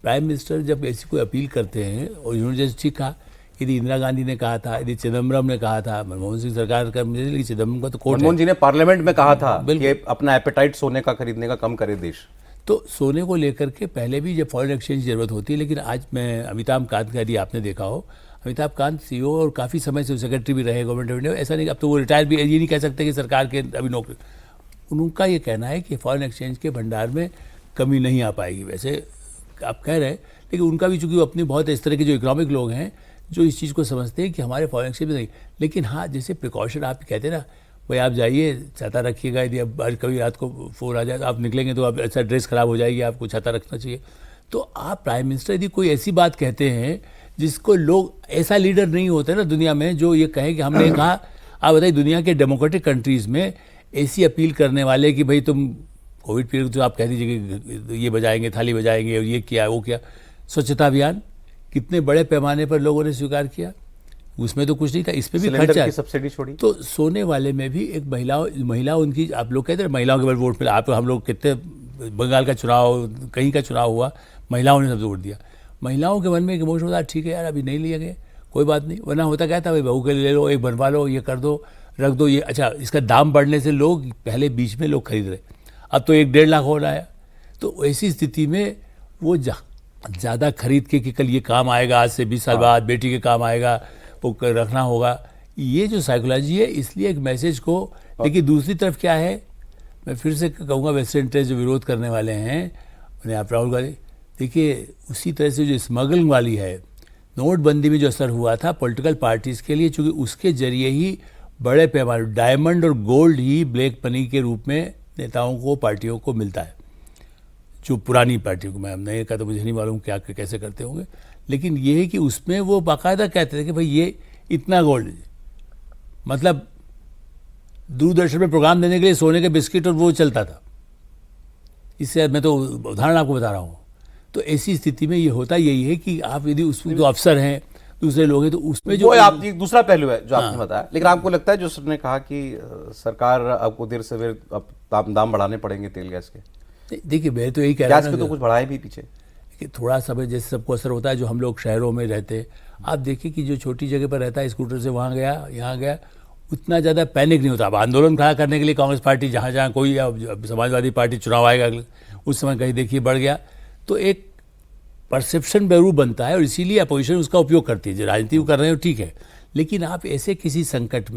प्राइम मिनिस्टर जब ऐसी कोई अपील करते हैं, और इन्होंने जैसे ठीक कहा, यदि इंदिरा गांधी ने कहा था, यदि चिदम्बरम ने कहा था, मनमोहन सिंह सरकार का, मुझे नहीं, चिदम्बरम का तो कोर्ट है। मनमोहन जी ने पार्लियामेंट में कहा था बिल्कुल। कि अपना एपेटाइट सोने का खरीदने का कम करे देश। तो सोने को लेकर के पहले भी जब फॉरेन एक्सचेंज की जरूरत होती है, लेकिन आज मैं अमिताभ कांत का, यदि आपने देखा हो, अमिताभ कांत सीईओ और काफ़ी समय से सेक्रेटरी भी रहे गवर्नमेंट ऑफ इंडिया, ऐसा नहीं, अब तो वो रिटायर भी, ये नहीं कह सकते कि सरकार के अभी नौकरी। उनका ये कहना है कि फॉरेन एक्सचेंज के भंडार में कमी नहीं आ पाएगी। वैसे आप कह रहे हैं, लेकिन उनका भी चूंकि अपनी बहुत इस तरह के जो इकोनॉमिक लोग हैं जो इस चीज़ को समझते हैं कि हमारे फॉरेन एक्सचेंज में नहीं, लेकिन हाँ जैसे प्रिकॉशन आप कहते हैं ना, भाई आप जाइए छाता रखिएगा, यदि अब कभी रात को फोन आ जाए तो आप निकलेंगे तो आप ऐसा ड्रेस खराब हो जाएगी, आपको छाता रखना चाहिए। तो आप प्राइम मिनिस्टर यदि कोई ऐसी बात कहते हैं जिसको लोग, ऐसा लीडर नहीं होते ना दुनिया में जो ये कहे कि हमने कहा, आप बताइए दुनिया के डेमोक्रेटिक कंट्रीज़ में ऐसी अपील करने वाले कि भाई तुम कोविड पीरियड तो आप कह दीजिए कि ये बजाएंगे, थाली बजाएंगे, और ये किया वो किया। स्वच्छता अभियान कितने बड़े पैमाने पर लोगों ने स्वीकार किया, उसमें तो कुछ नहीं था, इस पर भी सिलेंडर खर्चा की सब्सिडी छोड़ी। तो सोने वाले में भी एक महिला उनकी, आप लोग कहते हैं महिलाओं के बल वोट मिला, आप हम लोग कितने, बंगाल का चुनाव, कहीं का चुनाव हुआ, महिलाओं ने सब वोट दिया। महिलाओं के मन में एक इमोशन होता है, ठीक है यार अभी नहीं लिए गए कोई बात नहीं, वरना होता क्या था, भाई बहू के लिए ले लो, एक बनवा लो, ये कर दो, रख दो, ये अच्छा, इसका दाम बढ़ने से लोग पहले बीच में लोग खरीद रहे, अब तो 1-1.5 लाख हो रहा है। तो ऐसी स्थिति में वो ज़्यादा खरीद के कि कल ये काम आएगा, आज से 20 साल बाद बेटी के काम आएगा, वो रखना होगा, ये जो साइकोलॉजी है, इसलिए एक मैसेज को। लेकिन दूसरी तरफ क्या है, मैं फिर से कहूँगा वेस्टर्न इंटरेस्ट जो विरोध करने वाले हैं, मैंने आप राहुल गांधी, देखिए उसी तरह से जो स्मगलिंग वाली है, नोटबंदी में जो असर हुआ था पॉलिटिकल पार्टीज़ के लिए, चूँकि उसके जरिए ही बड़े पैमाने डायमंड और गोल्ड ही ब्लैक मनी के रूप में नेताओं को, पार्टियों को मिलता है, जो पुरानी पार्टियों को, मैं नए का तो मुझे नहीं मालूम क्या कैसे करते होंगे, लेकिन ये है कि उसमें वो बाकायदा कहते थे कि भाई ये इतना गोल्ड, मतलब दूरदर्शन में प्रोग्राम देने के लिए सोने के बिस्किट और वो चलता था। इससे मैं तो उदाहरण आपको बता रहा हूँ। तो ऐसी स्थिति में ये होता यही है कि आप यदि उसमें जो अफसर हैं, दूसरे लोग हैं, तो उसमें जो आप दूसरा पहलू है जो आपने बताया। लेकिन आपको लगता है जो उसने कहा कि सरकार आपको देर से देर अब दाम बढ़ाने पड़ेंगे तेल गैस के? देखिए मैं तो यही कह रहा हूँ, गैस पे तो कुछ बढ़ाए भी पीछे कि थोड़ा समय जैसे सबको असर होता है, जो हम लोग शहरों में रहते हैं, आप देखिए कि जो छोटी जगह पर रहता है, स्कूटर से वहाँ गया यहाँ गया, उतना ज़्यादा पैनिक नहीं होता। अब आंदोलन खड़ा करने के लिए कांग्रेस पार्टी जहाँ जहाँ कोई, अब समाजवादी पार्टी चुनाव आएगा उस समय कहीं देखिए बढ़ गया, तो एक परसेप्शन जरूर बनता है, और इसीलिए अपोजिशन उसका उपयोग करती है। जो राजनीति कर रहे हो ठीक है, लेकिन आप ऐसे किसी संकट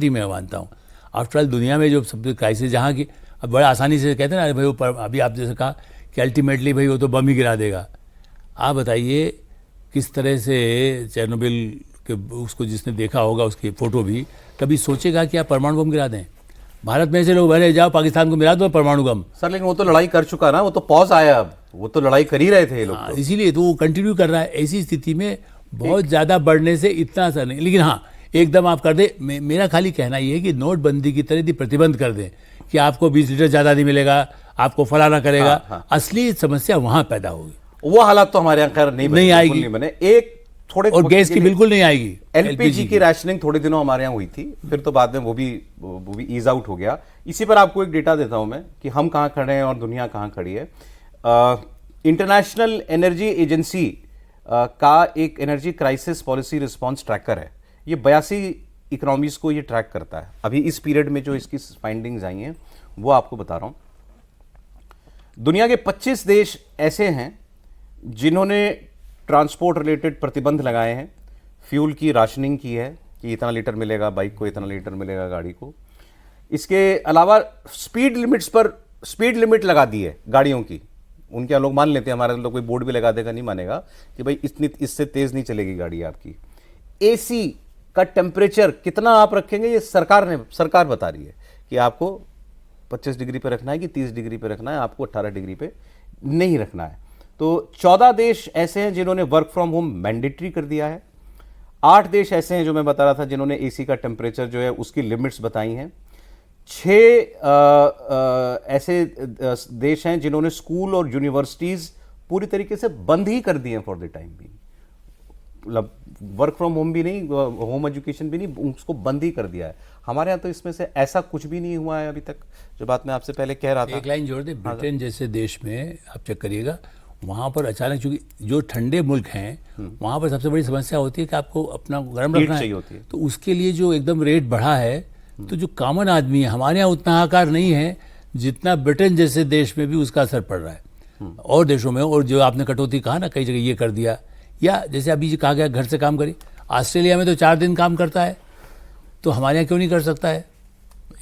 ही मैं मानता हूँ, आफ्टर ऑल दुनिया में जो सब क्राइसिस जहाँ की, अब बड़ा आसानी से कहते हैं ना, अरे भाई वो अभी आप जैसे कहा कि अल्टीमेटली भाई वो तो बम ही गिरा देगा। आप बताइए किस तरह से चेरनोबिल के, उसको जिसने देखा होगा उसकी फ़ोटो भी, कभी सोचेगा कि आप परमाणु बम गिरा दें? भारत में से लोग भले जाओ पाकिस्तान को मिला दो परमाणु बम। सर लेकिन वो तो लड़ाई कर चुका ना, वो तो पॉज आया, अब वो तो लड़ाई कर ही रहे थे ये लोग तो। इसीलिए तो वो कंटिन्यू कर रहा है। ऐसी स्थिति में बहुत ज़्यादा बढ़ने से इतना असर नहीं, लेकिन हाँ एकदम आप कर दे, मेरा खाली कहना ये है कि नोटबंदी की तरह यदि प्रतिबंध कर दें कि आपको 20 लीटर ज़्यादा नहीं मिलेगा, आपको फलाना करेगा, असली समस्या वहाँ पैदा होगी। वो हालात तो हमारे यहाँ खैर नहीं आएगी, नहीं बने। एक थोड़े और गैस की बिल्कुल नहीं आएगी। एलपीजी की राशनिंग थोड़े दिनों हमारे यहाँ हुई थी, फिर तो बाद में वो भी ईज आउट हो गया। इसी पर आपको एक डेटा देता हूं मैं कि हम कहाँ खड़े हैं और दुनिया कहाँ खड़ी है। इंटरनेशनल एनर्जी एजेंसी का एक energy crisis policy response tracker है, ये 82 इकोनॉमीज को ये ट्रैक करता है। अभी इस पीरियड में जो इसकी फाइंडिंग्स आई हैं वो आपको बता रहा हूं। दुनिया के 25 देश ऐसे हैं जिन्होंने ट्रांसपोर्ट रिलेटेड प्रतिबंध लगाए हैं, फ्यूल की राशनिंग की है कि इतना लीटर मिलेगा बाइक को, इतना लीटर मिलेगा गाड़ी को। इसके अलावा स्पीड लिमिट लगा दी है गाड़ियों की। उनके लोग मान लेते हैं, हमारे लोग कोई बोर्ड भी लगा देगा नहीं मानेगा कि भाई इससे तेज नहीं चलेगी गाड़ी आपकी। एसी का टेम्परेचर कितना आप रखेंगे ये सरकार बता रही है कि आपको 25 डिग्री पे रखना है कि 30 डिग्री पे रखना है, आपको 18 डिग्री पे नहीं रखना है। तो 14 देश ऐसे हैं जिन्होंने वर्क फ्रॉम होम मैंडेटरी कर दिया है। 8 देश ऐसे हैं जो मैं बता रहा था जिन्होंने एसी का टेम्परेचर जो है उसकी लिमिट्स बताई हैं। 6 ऐसे देश हैं जिन्होंने स्कूल और यूनिवर्सिटीज पूरी तरीके से बंद ही कर दिए हैं फॉर द टाइम भी, मतलब वर्क फ्रॉम होम भी नहीं, होम एजुकेशन भी नहीं, उसको बंद ही कर दिया है। हमारे यहाँ तो इसमें से ऐसा कुछ भी नहीं हुआ है अभी तक, जो बात मैं आपसे पहले कह रहा था। एक लाइन जोड़ दे, ब्रिटेन जैसे देश में आप चेक करिएगा, वहाँ पर अचानक, चूंकि जो ठंडे मुल्क हैं वहाँ पर सबसे बड़ी समस्या होती है कि आपको अपना गर्म रखना चाहिए है, होती है। तो उसके लिए जो एकदम रेट बढ़ा है, तो जो कॉमन आदमी है, हमारे यहाँ उतना आकार नहीं है जितना ब्रिटेन जैसे देश में भी उसका असर पड़ रहा है और देशों में। और जो आपने कटौती कहा ना, कई जगह ये कर दिया, या जैसे अभी जो कहा गया घर से काम करिए, ऑस्ट्रेलिया में तो 4 दिन काम करता है, तो हमारे यहाँ क्यों नहीं कर सकता है?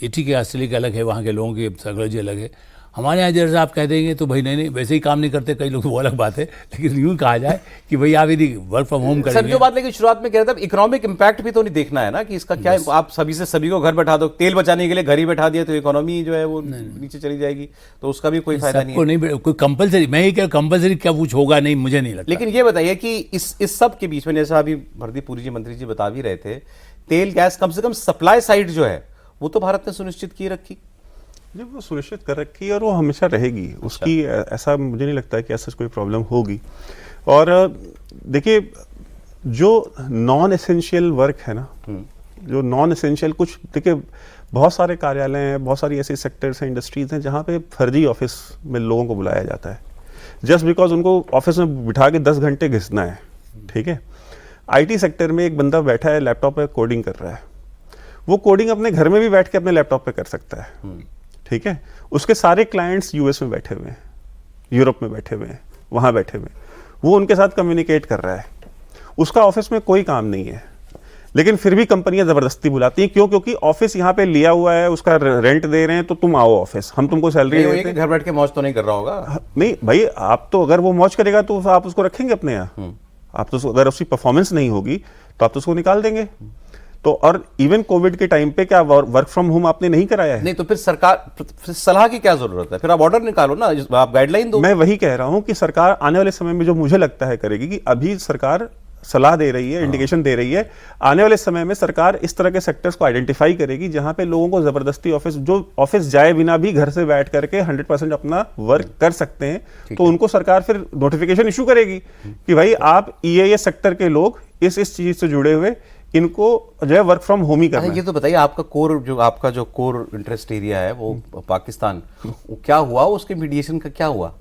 ये ठीक है, ऑस्ट्रेलिया के अलग है, वहाँ के लोगों की साइकोलॉजी अलग है। हमारे यहाँ जैसे आप कह देंगे तो भाई नहीं वैसे ही काम नहीं करते कई लोग, वो अलग बात है, लेकिन यूँ कहा जाए कि भाई आप यदि वर्क फ्रॉम होम सर करेंगे। जो बात लेकिन शुरुआत में कह रहा था, इकोनॉमिक इम्पैक्ट भी तो नहीं देखना है ना कि इसका क्या है। आप सभी से सभी को घर बैठा दो, तेल बचाने के लिए घर ही बैठा दिया तो इकोनॉमी जो है वो नीचे चली जाएगी, तो उसका भी कोई फायदा नहीं है। नहीं, कोई कंपलसरी, मैं ये क्या कंपलसरी क्या कुछ होगा, नहीं मुझे नहीं लगता। लेकिन ये बताइए कि इस सब के बीच में, जैसा अभी हरदीप पुरी जी मंत्री जी बता भी रहे थे, तेल गैस कम से कम सप्लाई साइड जो है वो तो भारत ने सुनिश्चित की रखी। जी, वो सुनिश्चित कर रखी है और वो हमेशा रहेगी उसकी। ऐसा मुझे नहीं लगता है कि ऐसा कोई प्रॉब्लम होगी। और देखिए, जो नॉन एसेंशियल वर्क है ना, जो नॉन एसेंशियल कुछ, देखिए बहुत सारे कार्यालय हैं, बहुत सारी ऐसी सेक्टर्स हैं, इंडस्ट्रीज हैं जहाँ पे फर्जी ऑफिस में लोगों को बुलाया जाता है जस्ट बिकॉज उनको ऑफिस में बिठा के 10 घंटे घिसना है। ठीक है, IT सेक्टर में एक बंदा बैठा है, लैपटॉप पे कोडिंग कर रहा है, वो कोडिंग अपने घर में भी बैठ के अपने लैपटॉप पे कर सकता है। ठीक है, उसके सारे क्लाइंट्स US में बैठे हुए हैं, यूरोप में बैठे हुए हैं, वहाँ बैठे हुए हैं, वो उनके साथ कम्युनिकेट कर रहा है, उसका ऑफिस में कोई काम नहीं है, लेकिन फिर भी कंपनियां जबरदस्ती बुलाती हैं। क्यों? क्योंकि ऑफिस यहाँ पे लिया हुआ है, उसका रेंट दे रहे हैं, तो तुम आओ ऑफिस, हम तुमको सैलरी देते हैं। घर बैठ के मौज तो नहीं कर रहा होगा। नहीं भाई, आप तो अगर वो मौज करेगा तो आप उसको रखेंगे अपने यहाँ। आप तो अगर उसकी परफॉर्मेंस नहीं होगी तो आप तो उसको निकाल देंगे। तो और इवन कोविड के टाइम पे क्या वर्क फ्रॉम होम आपने नहीं कराया है? नहीं तो फिर सरकार, फिर सलाह की क्या जरूरत है? फिर आप ऑर्डर निकालो ना, आप गाइडलाइन दो। मैं वही कह रहा हूं कि सरकार आने वाले समय में जो मुझे लगता है करेगी, कि अभी सरकार सलाह दे रही है, इंडिकेशन दे रही है, आने वाले समय में सरकार इस तरह के सेक्टर्स को आइडेंटिफाई करेगी जहां पे लोगों को जबरदस्ती ऑफिस जाए बिना भी घर से बैठ करके 100% अपना वर्क कर सकते हैं, तो उनको सरकार फिर नोटिफिकेशन इशू करेगी कि भाई आप EAS सेक्टर के लोग इस चीज से जुड़े हुए, इनको जो है वर्क फ्रॉम होम ही करना है। ये तो बताइए, आपका जो कोर इंटरेस्ट एरिया है वो पाकिस्तान, वो क्या हुआ, उसके मीडिएशन का क्या हुआ?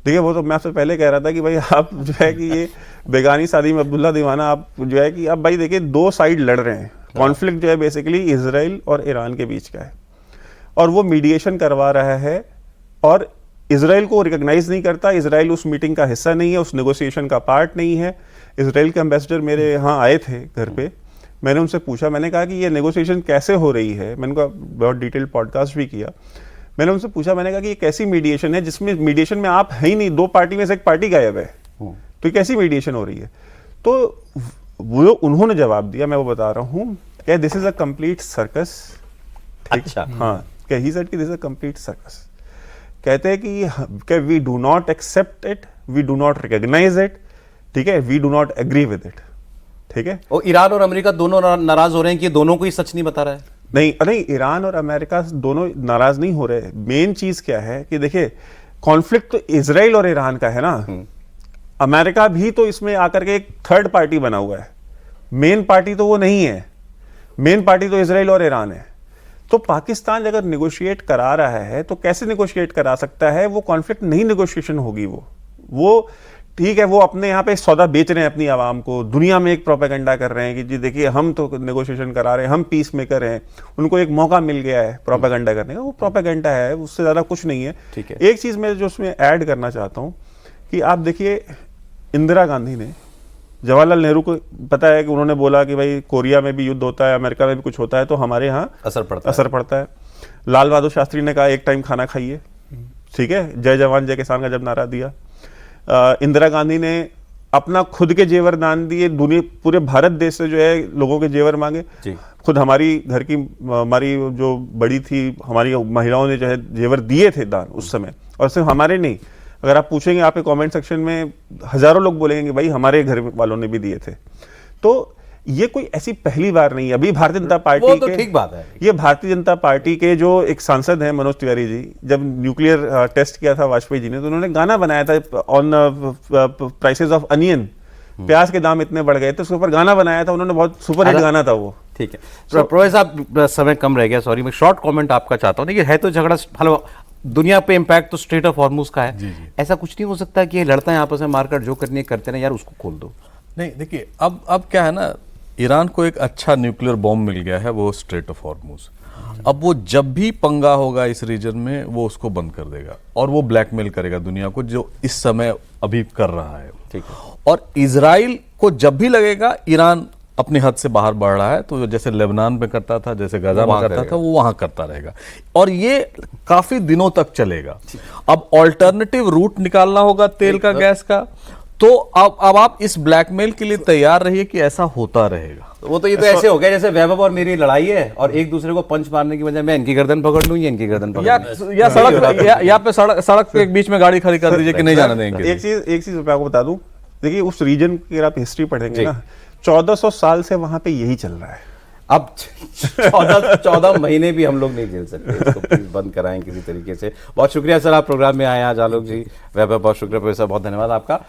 देखिए, वो तो मैं आपसे पहले कह रहा था कि भाई आप जो है कि ये बेगानी शादी में अब्दुल्ला दीवाना, आप जो है कि अब भाई देखिए 2 साइड लड़ रहे हैं। कॉन्फ्लिक्ट जो है बेसिकली इजराइल और ईरान के बीच का है, और वो मीडिएशन करवा रहा है और इजराइल को रिकॉग्नाइज नहीं करता। इजराइल उस मीटिंग का हिस्सा नहीं है, उस नेगोशिएशन का पार्ट नहीं है। इजराइल के एम्बेसडर मेरे यहाँ आए थे घर पे, मैंने उनसे पूछा, मैंने कहा कि ये नेगोशिएशन कैसे हो रही है, मैंने कहा बहुत डिटेल्ड पॉडकास्ट भी किया, मैंने उनसे पूछा, मैंने कहा कि ये कैसी मीडिएशन है जिसमें मीडिएशन में आप है ही नहीं, 2 पार्टी में से एक पार्टी गायब है, तो ये कैसी मीडिएशन हो रही है? तो वो उन्होंने जवाब दिया, मैं वो बता रहा हूँ, क्या this is a complete circus. अच्छा, हाँ, क्या ही सेड कि this is a complete circus. कहते हैं कि we do not accept it, we do not recognise it, ठीक है, we do not agree with it. ठीक है, और ईरान और अमेरिका दोनों नाराज हो रहे हैं कि दोनों को ही सच नहीं बता रहा है। नहीं, ईरान और अमेरिका दोनों नाराज नहीं हो रहे। मेन चीज क्या है कि देखिए, कॉन्फ्लिक्ट तो इजराइल और ईरान का है ना, अमेरिका भी तो इसमें आकर के एक थर्ड पार्टी बना हुआ है, मेन पार्टी तो वो नहीं है, मेन पार्टी तो इजराइल और ईरान है। तो पाकिस्तान अगर निगोशिएट करा रहा है तो कैसे निगोशिएट करा सकता है? वो कॉन्फ्लिक्ट नहीं निगोशिएशन होगी। वो ठीक है, वो अपने यहाँ पे सौदा बेच रहे हैं अपनी आवाम को, दुनिया में एक प्रोपेगेंडा कर रहे हैं कि जी देखिए हम तो नेगोशिएशन करा रहे हैं, हम पीस मेकर हैं, उनको एक मौका मिल गया है प्रोपेगेंडा करने का। वो प्रोपेगेंडा है, उससे ज़्यादा कुछ नहीं है। ठीक है, एक चीज़ मैं जो उसमें ऐड करना चाहता हूँ कि आप देखिए, इंदिरा गांधी ने जवाहरलाल नेहरू को पता है कि उन्होंने बोला कि भाई कोरिया में भी युद्ध होता है, अमेरिका में भी कुछ होता है, तो हमारे यहाँ असर पड़ता है। लाल बहादुर शास्त्री ने कहा एक टाइम खाना खाइए, ठीक है, जय जवान जय किसान का जब नारा दिया। इंदिरा गांधी ने अपना खुद के जेवर दान दिए, दुनिया पूरे भारत देश से जो है लोगों के जेवर मांगे। खुद हमारी घर की, हमारी जो बड़ी थी, हमारी महिलाओं ने जो है जेवर दिए थे दान उस समय, और सिर्फ हमारे नहीं, अगर आप पूछेंगे आपके कमेंट सेक्शन में हजारों लोग बोलेंगे भाई हमारे घर वालों ने भी दिए थे। तो ये कोई ऐसी पहली बार नहीं है। अभी भारतीय जनता वो पार्टी तो के ठीक बात है। ये भारतीय जनता पार्टी के जो एक सांसद हैं मनोज तिवारी जी, जब न्यूक्लियर टेस्ट किया था वाजपेयी जी ने, तो उन्होंने गाना बनाया था ऑन प्राइसेस ऑफ अनियन, प्याज के दाम इतने बढ़ गए थे, उसके ऊपर गाना बनाया था उन्होंने, बहुत सुपरहिट गाना था वो। ठीक है प्रोफेसर साहब, समय कम रह गया, सॉरी, मैं शॉर्ट कमेंट आपका चाहता हूँ। देखिए है तो झगड़ा, हेलो, दुनिया पे इम्पैक्ट तो स्ट्रेट ऑफ हॉर्मुज का है। ऐसा कुछ नहीं हो सकता कि ये लड़ता है आपस में, मारकर जो करनी है करते रहे, यार उसको खोल दो। नहीं देखिए, अब क्या है ना, ईरान को एक अच्छा न्यूक्लियर बॉम्ब मिल गया है, वो स्ट्रेट ऑफ हॉर्मुज। अब वो जब भी पंगा होगा इस रीजन में, वो उसको बंद कर देगा और वो ब्लैकमेल करेगा दुनिया को, जो इस समय अभी कर रहा है। ठीक है। और इजराइल को जब भी लगेगा ईरान अपनी हद से बाहर बढ़ रहा है, तो जैसे लेबनान में करता था, जैसे गाजा में करता था, वो वहां करता रहेगा और ये काफी दिनों तक चलेगा। अब ऑल्टरनेटिव रूट निकालना होगा तेल का, गैस का, तो अब आप इस ब्लैकमेल के लिए तैयार रहिए कि ऐसा होता रहेगा। वो तो ये तो ऐसे हो गया जैसे वैभव और मेरी लड़ाई है और एक दूसरे को पंच मारने की वजह मैं इनकी गर्दन पकड़ लूं, ये इनकी गर्दन पकड़ लूं। या सड़क पे एक बीच में गाड़ी खड़ी कर दीजिए कि नहीं जाने देंगे। एक चीज मैं आपको बता दूं, देखिए उस रीजन की अगर आप हिस्ट्री पढ़ेंगे ना, 1400 साल से वहां पे यही चल रहा है। अब 14 महीने भी हम लोग नहीं झेल सकते, इसको प्लीज बंद कराएं किसी तरीके से। बहुत शुक्रिया सर, आप प्रोग्राम में आए आज, आलोक जी, वैभव, बहुत शुक्रिया, प्रोफेसर बहुत धन्यवाद आपका।